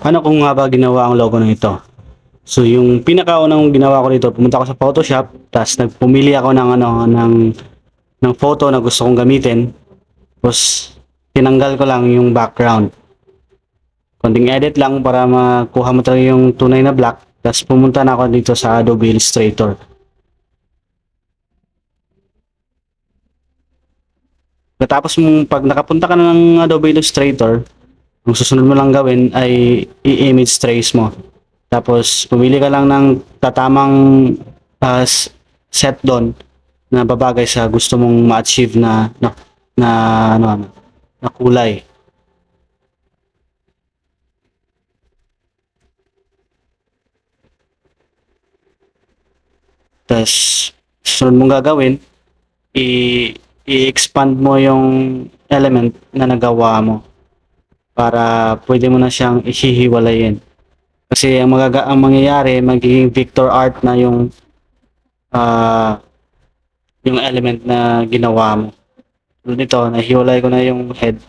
Paano kung nga ba ginawa ang logo ng ito? So yung pinakaunang ginawa ko dito, pumunta ako sa Photoshop, tapos nagpumili ako ng ng photo na gusto kong gamitin. Tapos tinanggal ko lang yung background. Konting edit lang para makuha mo talaga yung tunay na black. Tapos pumunta na ako dito sa Adobe Illustrator. Tapos pag nakapunta ka na ng Adobe Illustrator, ang susunod mo lang gawin ay i-image trace mo. Tapos pumili ka lang ng tatamang uh, set doon na babagay sa gusto mong ma-achieve na ano na kulay. Tapos susunod mong gagawin, i-expand mo yung element na nagawa mo para pwede mo na siyang ihihiwalayin. Kasi ang mangyayari, magiging vector art na uh, yung element na ginawa mo. Tulad nito, nahiwalay ko na yung head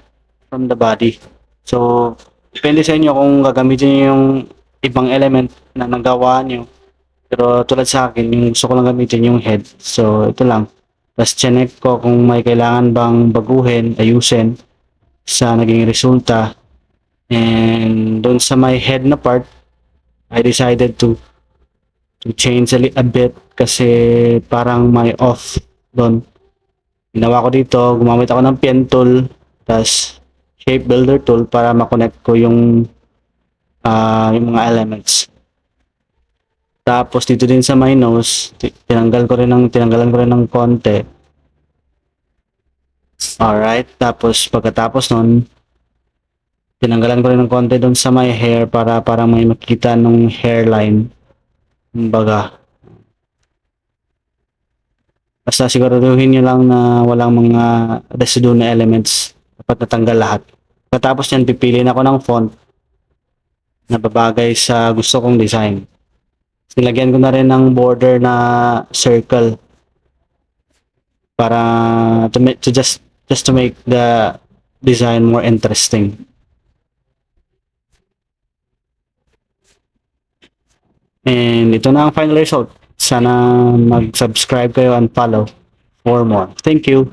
from the body. So, depende sa inyo kung gagamitin niyo yung ibang element na nagawa niyo. Pero tulad sa akin, yung gusto ko lang gamitin yung head. So, ito lang. Tapos, check ko kung may kailangan bang baguhin, ayusin sa naging resulta. And doon sa my head na part, I decided to change a bit kasi parang may off doon. Ginawa ko dito, gumamit ako ng pen tool, tas shape builder tool para makonect ko yung mga elements. Tapos dito din sa my nose, tinanggalan ko rin ng konti. Alright, tapos pagkatapos nun, tinanggalan ko rin ng konti doon sa my hair para parang may makita nung hairline. Kumbaga, basta siguraduhin nyo lang na walang mga residue na elements. Dapat natanggal lahat. Pagkatapos yan, pipili na ako ng font na babagay sa gusto kong design. Nilagyan ko na rin ng border na circle para just to make the design more interesting. And ito na ang final result. Sana mag-subscribe kayo and follow for more. Thank you.